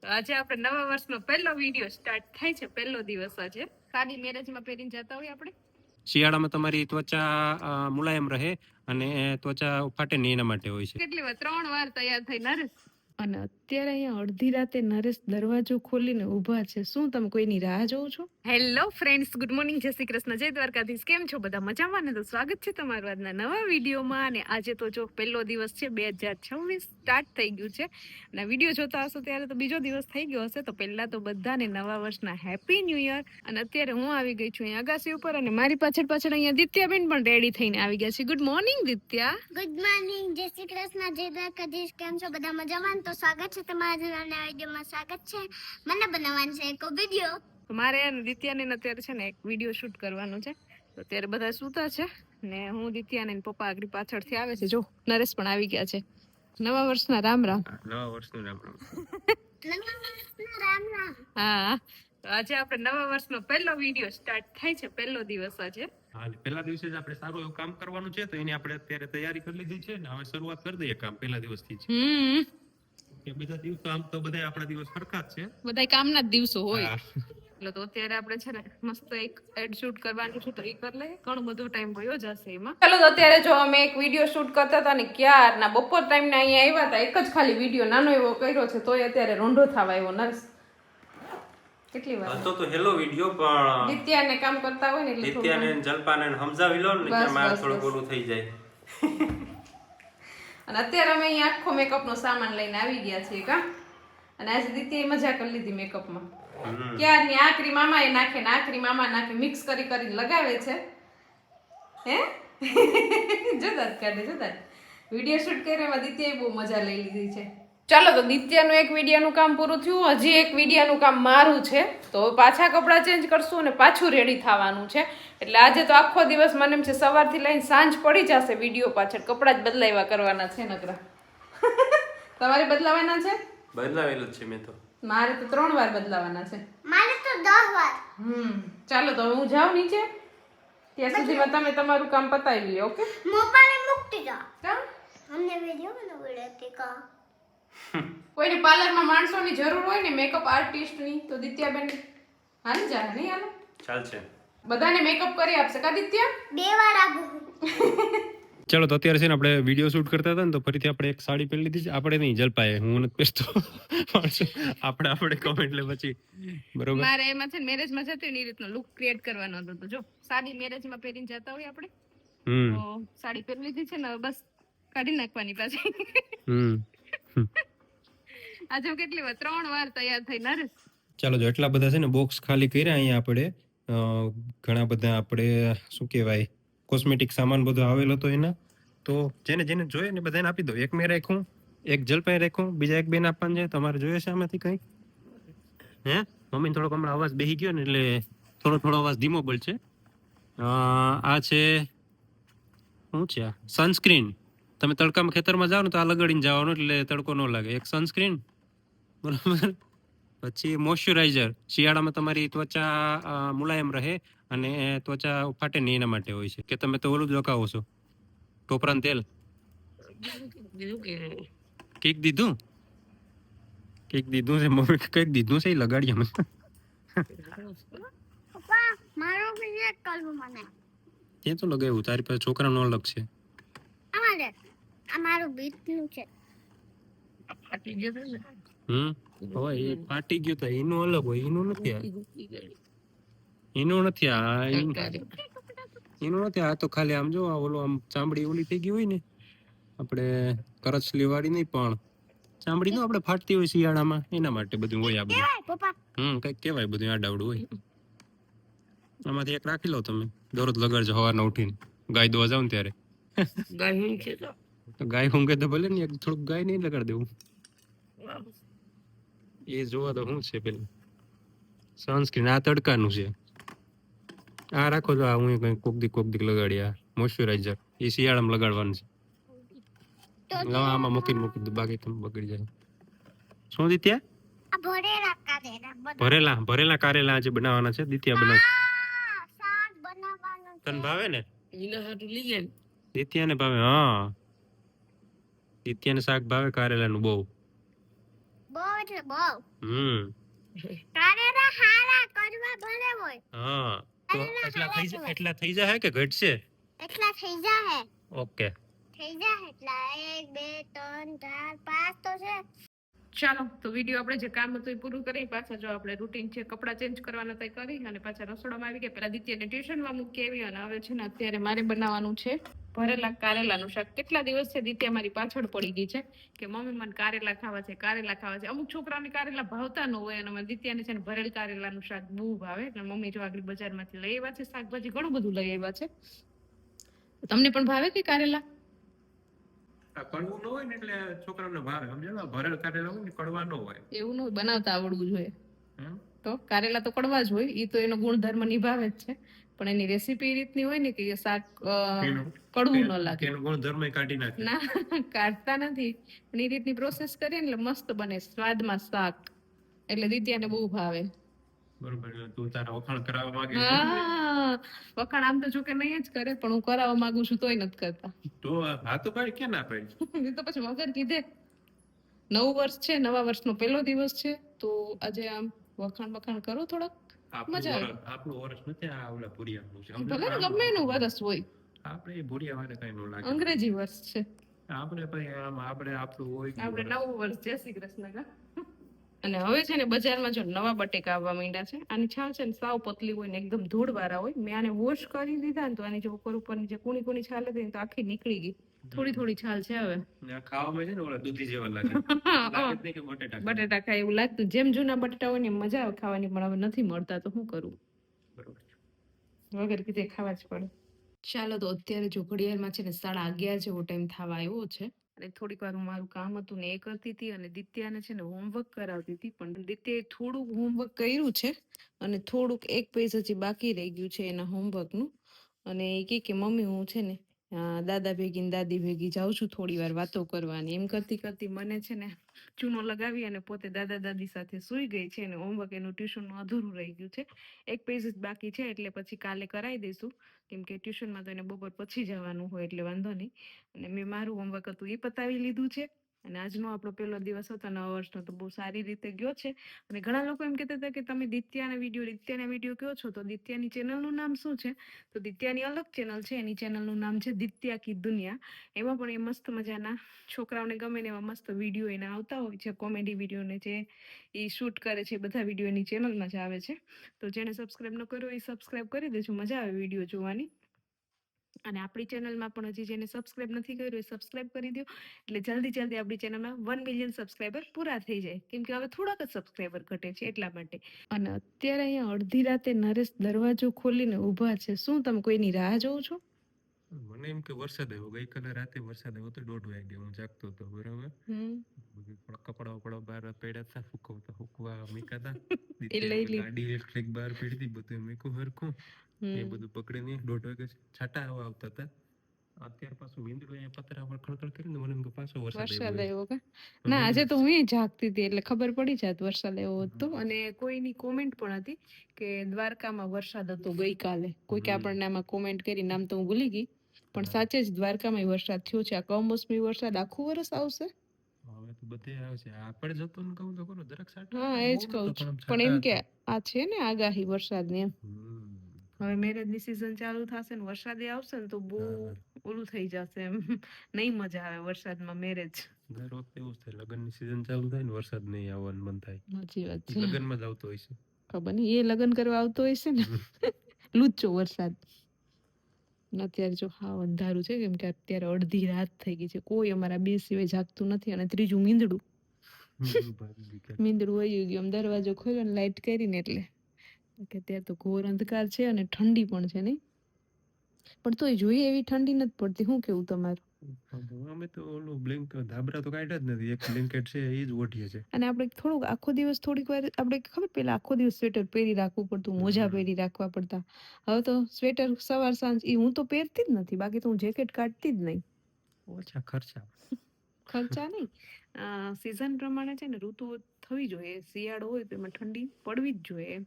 તો આજે આપણે નવા વર્ષનો પહેલો વિડીયો સ્ટાર્ટ થાય છે. પહેલો દિવસ આજે સાડી મેરેજમાં પહેરીને જતા હોય આપણે. શિયાળામાં તમારી ત્વચા મુલાયમ રહે અને ત્વચા ફાટે નહીં એના માટે હોય છે. કેટલી વાર 3 વાર તૈયાર થઈ નરેશ. અને અત્યારે અહીંયા અડધી રાતે નરેશ દરવાજો ખોલીને ઊભા છે. શું તમે કોઈની રાહ જોવો છો? હેલો ફ્રેન્ડ્સ, ગુડ મોર્નિંગ, જય શ્રી કૃષ્ણ, જય દ્વારકાધીશ. કેમ છો બધા? મજામાં ને? તો સ્વાગત છે તમારું આજના નવા વિડીયોમાં. અને આજે તો જો પહેલો દિવસ છે, 2026 સ્ટાર્ટ થઈ ગયું છે. અને વિડીયો જોતા હશો ત્યારે તો બીજો દિવસ થઈ ગયો હશે. તો પહેલા તો બધાને નવા વર્ષના હેપી ન્યૂ યર. અને અત્યારે હું આવી ગઈ છું અહીંયા અગાસી ઉપર, અને મારી પાછળ અહીંયા દિત્યાબેન પણ રેડી થઈને આવી ગયા છે. Good morning Ditya. Good morning, જય શ્રી કૃષ્ણ, જય દ્વારકાધીશ. કેમ છો બધા? મજામાં? તો સ્વાગત છે તમારા નવા વિડીયોમાં. સ્વાગત છે. મને બનાવવાનું છે એક વિડીયો. મારે અને દિત્યાને અત્યારે છે ને એક વિડીયો શૂટ કરવાનું છે. તો અત્યારે બધા સૂતા છે ને હું દિત્યાને પપ્પા આગળ પાછળથી આવે છે. જો નરેશ પણ આવી ગયા છે. નવા વર્ષના રામ રામ. નવા વર્ષનું રામ રામ. રામ રામ. હા, તો આજે આપણે નવા વર્ષનો પહેલો વિડીયો સ્ટાર્ટ થાય છે. પહેલો દિવસ આજે. હા, પહેલા દિવસે જ આપણે સારું એવું કામ કરવાનું છે, તો એની આપણે અત્યારે તૈયારી કરી લીધી છે ને હવે શરૂઆત કરી દઈએ કામ પહેલા દિવસથી જ. કે બધા દિવસો આમ તો બધા આપણા દિવસ સરખા જ છે, બધા કામના જ દિવસો હોય. હા. એટલે તો અત્યારે આપણે છે ને મસ્ત એક એડ શૂટ કરવાનું છે, તો એ કરી લઈએ. ઘણો બધો ટાઈમ વયો જશે એમાં. ચાલો, તો અત્યારે જો અમે એક વિડીયો શૂટ કરતા હતા ને ક્યારના બપોર ટાઈમ ના અહીંયા આવ્યા હતા. એક જ ખાલી વિડીયો નાનો એવો કર્યો છે, તોય અત્યારે રોંઢો થવા આવ્યો. નર્સ કેટલી વાર હતો તો હેલો વિડિયો, પણ દિત્યાને કામ કરતા હોય ને એટલે દિત્યાને સમજાને લો ને કે મારે થોડું ઓલું થઈ જાય. અને અત્યારે અમે અહીંયા આખો મેકઅપનો સામાન લઈને આવી ગયા છીએ કા. અને આજે દિત્યાએ મજા કરી લીધી મેકઅપમાં. ક્યારની આ ક્રીમ મામાએ નાખે ને આ ક્રીમ મામા નાખે, મિક્સ કરી કરીને લગાવે છે. હે જોતા કાઢે જોતા વિડીયો શૂટ કર્યામાં દિત્યાએ બહુ મજા લઈ લીધી છે. ચાલો, તો દિત્યાનું એક વિડીયોનું કામ પૂરું થયું. હજી એક વિડીયોનું કામ મારું છે. તો પાછા કપડાં ચેન્જ કરશું અને પાછું રેડી થવાનું છે. એટલે આજે તો આખો દિવસ મને એમ છે સવારથી લઈને સાંજ પડી જશે વિડીયો પાછળ. કપડાં જ બદલાવ્યા કરવાના છે નકરા. તમારે બદલાવાના છે? બદલાવેલું જ છે મેં તો. મારે તો 3 વાર બદલાવાના છે. મારે તો 10 વાર. ચાલો, તો હું જાઉં નીચે. ત્યાં સુધીમાં તમે તમારું કામ પતાવી લો. ઓકે, મોબાઈલ મુકતી જા. કા અમને વિડિયો બનાવડે તે કા. કોઈને પાર્લરમાં માણસોની જરૂર હોય ને, મેકઅપ આર્ટિસ્ટની, તો દિત્યાબેન હાલી જા. નહીં હાલો? ચાલશે. બધાને મેકઅપ કરી આપશે કા દિત્યા? 2 વાર આવું. ચલો, તો અત્યારે છે ને આપણે વિડીયો શૂટ કરતા હતા ને, તો ફરીથી આપણે એક સાડી પહેરી લીધી છે. આપણે નહીં, જલપાએ, હું નથી પહેરતો. આપણે કમેન્ટ એટલે પછી બરોબર. મારે એમાં છે ને મેરેજમાં જતી હોય ને એ રીતનો લુક ક્રિએટ કરવાનો હતો. તો જો સાડી મેરેજમાં પહેરીને જતા હોય આપણે, તો સાડી પહેરી લીધી છે ને, બસ કાઢી નાખવાની પાછી. આજે કેટલી વાર 3 વાર તૈયાર થઈ નરેશ. ચાલો, જો એટલા બધા છે ને બોક્સ ખાલી કર્યા અહીંયા આપણે. ઘણા બધા આપણે શું કહેવાય કોસ્મેટિક સામાન બધો આવેલો હતો એના. તો જેને જેને જોઈએ ને બધાને આપી દો. એક મેં રાખ્યું, એક જલપાઈ રાખ્યું, બીજા એક બેન આપવાનું છે. તમારે જોઈએ છે આમાંથી કંઈ? હે મમ્મીને થોડોક હમણાં અવાજ બેસી ગયો ને એટલે થોડો અવાજ ધીમો બોલશે. આ છે શું છે? આ સનસ્ક્રીન. તમે તડકામાં ખેતરમાં જાઓ ને તો આ લગાડીને જવાનું એટલે તડકો ન લાગે. એક સનસ્ક્રીન, બરાબર. પછી મોઇશ્ચરાઇઝર. શિયાળામાં તમારી ત્વચા મુલાયમ રહે અને ત્વચા ફાટે નહીં એના માટે હોય છે. કે તમે તો ઓલું જ લગાવો છો, ટોપરાનું તેલ. કઈક દીધું છે મમ્મી, કઈક દીધું છે એ લગાડીએ અમે. પપ્પા, મારો વિડિયો કરવો મને. તે તો લગાવ્યું, તારી પાસે છોકરાનો અલગ છે. અમારે આ મારું બીટનું છે. હવે એ ફાટી ગયું તો એનું અલગ હોય, એનું નથી. એનું નથી. આ તો ખાલી આમ જો ઓલો આમ ચામડી ઓલી થઈ ગઈ હોય ને, આપણે કરચલી વાળી નહીં પણ ચામડી નો આપણે ફાટતી હોય શિયાળામાં, એના માટે બધું હોય આ બધું. પપ્પા કઈક કહેવાય બધું આડાવડું હોય. આમાંથી એક રાખી લો તમે, દરરોજ લગાડજો સવારના ઉઠીને. ગાય દોવા જાવ ને ત્યારે. ગાય ઊંઘે તો ભલે ને, એક થોડુંક ગાય નહીં લગાડી દેવું. એ જોવા તો શું છે પેલું સનસ્ક્રીન. આ તડકાનું છે. આ રાખો જો, આ હું કઈ કોક દીક લગાડ્યા. મોઇશ્ચરાઇઝર એ શિયાળામાં લગાડવાનું છે. આમાં મૂકી દો, બાકી તમે બગડી જાય. શું દિત્યા? આ ભરેલા કારેલા આજે બનાવવાના છે. દિત્યા બનાવ. શાક બનાવવાનું છે. તને ભાવે ને? દિત્યાને ભાવે. હા, દિત્યાને શાક ભાવે કારેલાનું બહુ. બહુ એટલે બહુ કારેલા હારા કરવા ભલે હોય હા તો કારેલા એટલા થઈ જાય કે ઘટશે એટલા થઈ જાહે ઓકે થઈ જાહે એટલા 1 2 3 4 5 તો છે ચાલો તો વિડીયો આપણે જે કામ હતું એ પૂરું કરી પાછા જો આપણે રૂટીન છે કપડાં ચેન્જ કરવાના તે કરી અને પાછા રસોડામાં આવી ગયા પેલા દિત્યને ટ્યુશનમાં મૂકી આવી અને હવે છે ને અત્યારે મારે બનાવવાનું છે ભરેલા કારેલાનું શાક કેટલા દિવસ છે દિત્યા મારી પાછળ પડી ગઈ છે કે મમ્મી મને કારેલા ખાવા છે અમુક છોકરાઓને કારેલા ભાવતા ન હોય અને દિત્યાને છે ને ભરેલ કારેલાનું શાક બહુ ભાવે એટલે મમ્મી જો આગળ બજારમાંથી લઈ આવ્યા છે શાકભાજી ઘણું બધું લઈ આવ્યા છે તમને પણ ભાવે કે કારેલા કડવું ન હોય ને એટલે છોકરાઓને ભાવે સમજ્યા ભરેલ કારેલા હોય ને કડવા ન હોય એવું ન હોય બનાવતા આવડવું જોઈએ તો કારેલા તો કડવા જ હોય એ તો એનો ગુણધર્મ નિભાવે જ છે પણ એની રેસીપી એ રીતની હોય ને કે એ શાક કડવું ન લાગે એનો ગુણધર્મ કાઢી નાખે ના કાઢતા નથી પણ એ રીતની પ્રોસેસ કરીએ ને એટલે મસ્ત બને સ્વાદમાં શાક એટલે દિત્યાને બહુ ભાવે બરોબર તું તારા વખાણ કરાવવા માંગે હા વખાણ આમ તો જો કે નહીં જ કરે પણ હું કરાવવા માંગુ છું તોય નથી કરતા તો હા તો ભાઈ ક્યાં ના પાડી એ તો પછી વગર કીધે નવું વર્ષ છે નવા વર્ષનો પહેલો દિવસ છે તો આજે આમ વખાણ કરો થોડાક મજા આવે આપણું વર્ષ નથી આ ઓલા ભુરિયાનું છે ભલે ને ગમે એનું વર્ષ હોય આપણે એ ભુરિયા વાળે કઈ ન લાગે અંગ્રેજી વર્ષ છે આપણે ભાઈ આમ આપણે આપણું હોય આપણે નવું વર્ષ જય શ્રી કૃષ્ણ કા અને હવે છે ને બજારમાં જો નવા બટેકા આવવા માંડ્યા છે આની છાલ છે ને સાવ પતલી હોય ને એકદમ ધૂળવાળા હોય મેં આને વોશ કરી દીધા ને તો આની જો ઉપરની જે કુણી છાલ હતી ને તો આખી નીકળી ગઈ થોડી છાલ છે હવે ખાવામાં છે ને ઓલા દૂધી જેવા લાગે બટેટા ખાય એવું લાગતું જેમ જૂના બટેટા હોય ને મજા આવે ખાવાની પણ હવે નથી મળતા તો શું કરું વગર કીધે ખાવા જ પડે ચાલો તો અત્યારે જો ઘડિયાળમાં છે ને 11:30 જેવો ટાઈમ થવા આવ્યો છે અને થોડીક વાર હું મારું કામ હતું ને એ કરતી હતી અને દિત્યાને છે ને હોમવર્ક કરાવતી હતી પણ દિત્યાએ થોડુંક હોમવર્ક કર્યું છે અને થોડુંક એક પેજ હજી બાકી રહી ગયું છે એના હોમવર્કનું અને એ કહે કે મમ્મી હું છે ને દાદા ભેગી ને દાદી ભેગી જાઉં છું થોડી વાર વાતો કરવાની એમ કરતી મને છે ને ચૂનો લગાવી અને પોતે દાદા દાદી સાથે સૂઈ ગઈ છે અને હોમવર્ક એનું ટ્યુશનનું અધૂરું રહી ગયું છે એક પેજ જ બાકી છે એટલે પછી કાલે કરાવી દઈશું કેમ કે ટ્યુશનમાં તો એને બપોર પછી જવાનું હોય એટલે વાંધો નહીં અને મેં મારું હોમવર્ક હતું એ પતાવી લીધું છે અને આજનો આપણો પહેલો દિવસ હતો નવા વર્ષનો તો બહુ સારી રીતે ગયો છે અને ઘણા લોકો એમ કહેતા હતા કે તમે દિત્યાના વિડીયો કહો છો તો દિત્યાની ચેનલનું નામ શું છે તો દિત્યાની અલગ ચેનલ છે એની ચેનલનું નામ છે દિત્યા કી દુનિયા એમાં પણ એ મસ્ત મજાના છોકરાઓને ગમે ને એવા મસ્ત વિડીયો એના આવતા હોય છે કોમેડી વિડીયોને જે એ શૂટ કરે છે બધા વિડીયો એની ચેનલમાં જ આવે છે તો જેને સબસ્ક્રાઈબ ન કર્યો એ સબસ્ક્રાઈબ કરી દેજો મજા આવે વિડીયો જોવાની અને આપણી ચેનલમાં પણ હજી જેને સબસ્ક્રાઇબ નથી કર્યું એ સબસ્ક્રાઇબ કરી દો એટલે જલ્દી આપણી ચેનલમાં 1 મિલિયન સબસ્ક્રાઇબર પૂરા થઈ જાય કેમ કે હવે થોડાક જ સબસ્ક્રાઇબર ઘટે છે એટલા માટે અને અત્યારે અહીંયા અડધી રાતે નરેશ દરવાજો ખોલીને ઊભા છે શું તમે કોઈની રાહ જોવો છો મને એમ કે વરસાદ આવ્યો ગઈકાલે રાતે વરસાદ આવ્યો તો 1:30 વાગે હું જાગતો હતો બરાબર કપડા બહાર પડ્યા હતા સુકવા મૂક્યા હતા ગાડી ઇલેક્ટ્રિક બહાર પડી હતી બધું મૂક્યું હરખું એ બધું પકડીને 1:30 વાગે છાંટા આવતા હતા અત્યારે પાછું મીંદડું અહીંયા પતરા પર ખળખળ કરીને મને એમ કે પાછો વરસાદ આવ્યો કે ના આજે તો હું જાગતી હતી એટલે ખબર પડી જાત વરસાદ આવ્યો હતો અને કોઈની કોમેન્ટ પણ હતી કે દ્વારકામાં વરસાદ હતો ગઈકાલે કોઈ કે આપણને આમાં કોમેન્ટ કરી નામ તો હું ભૂલી ગઈ પણ સાચે જ દ્વારકામાં વરસાદ થયો છે આ કમોસમી વરસાદ આખું વર્ષ આવશે હવે તો બધે આવે છે આપણે જતો ને કહું તો કરો જરાક સાટ હા એ જ કહું છું પણ એમ કે આ છે ને આગાહી વરસાદની એમ હવે મેરેજની સીઝન ચાલુ થશે ને વરસાદ આવશે ને તો બહુ ઓલું થઈ જશે એમ નહીં મજા આવે વરસાદમાં મેરેજ દર વખતે એવું થાય લગ્નની સીઝન ચાલુ થાય ને વરસાદ નહીં આવવાનું મન થાય સાચી વાત છે લગ્નમાં જ આવતો હોય છે ખબર નહીં એ લગ્ન કરવા આવતો હોય છે ને લુચ્ચો વરસાદ અત્યારે જો હા અંધારું છે કેમ કે અત્યારે અડધી રાત થઈ ગઈ છે કોઈ અમારા બે સિવાય જાગતું નથી અને ત્રીજું મીંદડું વહી ગયું દરવાજો ખોલ્યો ને લાઈટ કરીને એટલે કે ત્યાં તો ઘોર અંધકાર છે અને ઠંડી પણ છે નહીં પણ તોય જોઈએ એવી ઠંડી નથી પડતી શું કેવું તમારું અમે તો ઓલું બ્લેન્કેટ ધાબરા તો કાઢ્યા જ નથી એક બ્લેન્કેટ છે એ જ ઓઢીએ છે અને આપણે થોડુંક આખો દિવસ થોડીક વાર આપણે ખબર પેલા આખો દિવસ સ્વેટર પહેરી રાખવું પડતું મોજા પહેરી રાખવા પડતા હવે તો સ્વેટર સવાર સાંજ એ હું તો પહેરતી જ નથી બાકી તો હું જેકેટ કાઢતી જ નહીં ઓછા ખર્ચા નહીં સિઝન પ્રમાણે છે ને ઋતુ થવી જોઈએ શિયાળો હોય તો એમાં ઠંડી પડવી જ જોઈએ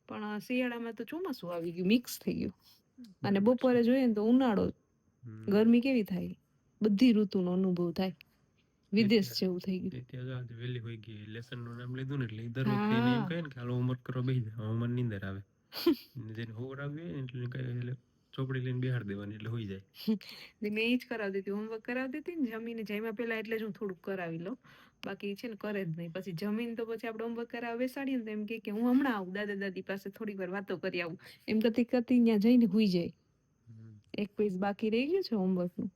પણ શિયાળામાં તો ચોમાસું આવી ગયું મિક્સ થઈ ગયું અને બપોરે જોઈએ ને તો ઉનાળો ગરમી કેવી થાય બધી ઋતુનો અનુભવ થાય વિદેશ જેવું થઈ ગયું. ત્યાં જો આજે વહેલી હોઈ ગઈ લેસન નું નામ લીધું ને એટલે ઈ દર વખતે એને એમ કહે ને કે હાલો હોમવર્ક કરવા બેસી જાય હોમવર્ક નીંદર આવે ને જેને હોવર આવી હોય ને એટલે કઈ એટલે ચોપડી લઈને બેહાડ દેવાની એટલે હોઈ જાય. મેં એ જ કરાવતી હતી, હોમવર્ક કરાવતી હતી ને જમીને જમ્યા પહેલા એટલે જ હું થોડુંક કરાવી લઉં, બાકી છે ને કરે જ નહીં. પછી જમીન તો પછી આપણે હોમવર્ક કરાવવા બેસાડીએ ને તો એમ કે હું હમણાં આવું દાદા દાદી પાસે થોડીક વાર વાતો કરી આવું, એમ કરતી કરતી ત્યાં જઈને હુઈ જાય. એક પેજ બાકી રહી ગયું છે હોમવર્ક નું.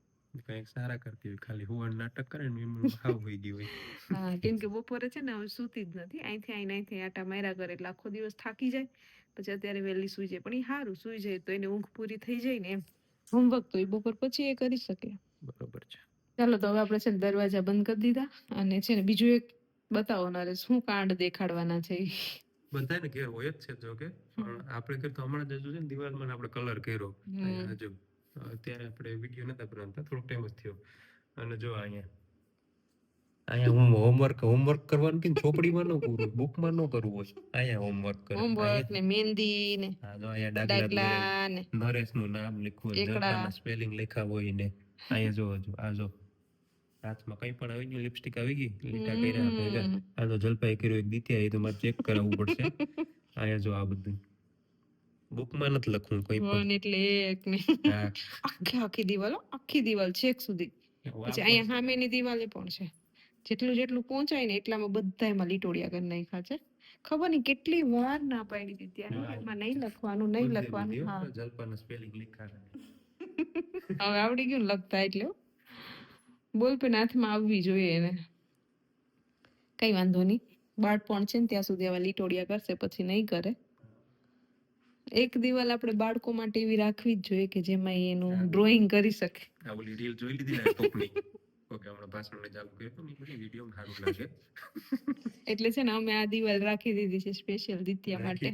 કઈક સારા કરતી હોય ખાલી હોવાનું નાટક કરે ને એમ હાવ હોઈ ગઈ હોય. હા, કેમ કે બપોરે છે ને હવે સૂતી જ નથી, અહીંથી આટા માર્યા કરે એટલે આખો દિવસ થાકી જાય, પછી અત્યારે વહેલી સુઈ જાય. પણ એ સારું, સુઈ જાય તો એને ઊંઘ પૂરી થઈ જાય ને એમ. હોમવર્ક તો એ બપોર પછી એ કરી શકે. બરોબર છે. ચાલો તો હવે આપણે છે ને દરવાજા બંધ કરી દીધા અને છે ને બીજું એક બતાવો નરેશ, શું કાંડ દેખાડવાના છે ઈ? બધાને ઘેર હોય જ છે જો કે, પણ આપણે કરતો હમણાં જ હજુ છે ને દિવાલમાં આપણે કલર કર્યો અહીંયા હજુ. અત્યારે આપણે વિડીયો નતા બનાવતા, થોડોક ટાઈમ જ થયો. અને જો અહીંયા હું હોમવર્ક કરવાનું કે ચોપડીમાં ન પૂરું, બુકમાં ન કરવું હોય, અહીંયા હોમવર્ક કરે. હોમવર્ક ને મહેંદી ને હા જો અહીંયા ડાગલા ને નરેશનું નામ લખ્યું હોય, જલપાના સ્પેલિંગ લખ્યા હોય ને અહીંયા જો હજુ આ જો હાથમાં કઈ પણ આવી ગયું, લિપસ્ટિક આવી ગઈ, લીટા કર્યા ભેગા. આ તો જલપાઈ કર્યો એક દીત્યા, એ તો મારે ચેક કરાવવું પડશે. અહીંયા જો આ બધું બુકમાં નથી લખવું કઈ પણ. એટલે એક ને આખી દિવાલ છેક સુધી. પછી અહીંયા સામેની દિવાલે પણ છે. જેટલું પહોંચાય ને એટલામાં બધાયમાં લીટોડિયા કરી નાખ્યા છે. ખબર નહીં કેટલી વાર ના પાડી હતી ત્યાં એમાં નહીં લખવાનું. હા, જલપાના સ્પેલિંગ લખ્યા. હવે આવડી ગયું લખતા એટલે બોલપેન હાથમાં આવવી જોઈએ એને. કઈ વાંધો નહીં, બાળપણ છે ને ત્યાં સુધી આવા લીટોડિયા કરશે, પછી નહીં કરે. એક દિવાલ આપણે બાળકો માટે એવી રાખવી જ જોઈએ કે જેમાં એનું ડ્રોઈંગ કરી શકે. આ ઓલી રીલ જોઈ લીધી ને ટોપની. ઓકે, હમણાં ભાષણ ચાલુ કર્યું ને બધી વિડીયો સારું લાગે. એટલે છે ને અમે આ દિવાલ રાખી દીધી છે સ્પેશિયલ દિત્યા માટે.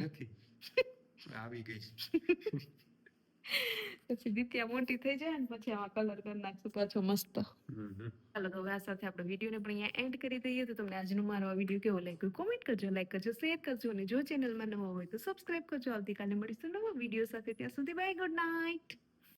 આવી ગઈ. પછી દિત્યા મોટી થઈ જાય ને પછી આમાં કલર કરી નાખશું પાછો મસ્ત. ચાલો તો હવે આ સાથે આપણે વિડીયોને પણ અહીંયા એન્ડ કરી દઈએ. તો તમને આજનો મારો આ વિડીયો કેવો લાગ્યો કોમેન્ટ કરજો, લાઈક કરજો, શેર કરજો અને જો ચેનલમાં નવા હોય તો સબસ્ક્રાઇબ કરજો. આવતીકાલે મળીશું નવા વિડીયો સાથે, ત્યાં સુધી બાય, ગુડ નાઇટ.